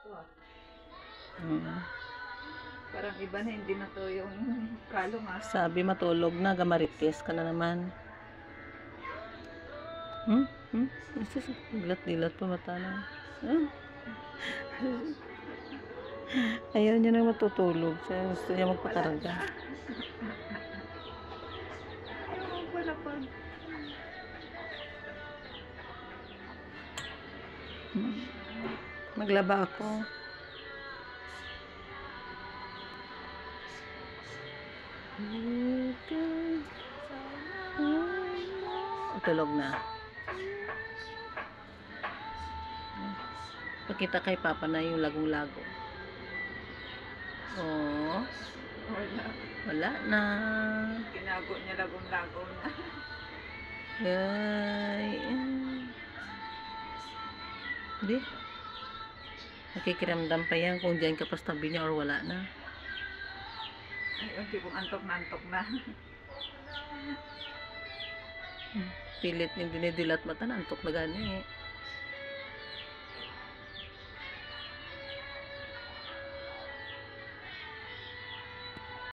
Hmm. Parang iba na, hindi na to yung kalong ah. Sabi matulog na, gamarites ka na naman. Dilat-dilat pa mata na. Ayaw niya na matutulog. Gusto niya magpakarga. Ayaw mo pala pag... Maglaba ako. Tulog na. Pakita kay Papa na yung lagong-lago. Oh. Wala. Wala na. Tinago niya lagong-lagaw na. Ay. Hindi. Nakikiramdam pa yan kung diyan ka pa sa tabi niya or wala na. Ay, okay, kung antok na. Pilit yung dinidilat mata na antok na gani eh.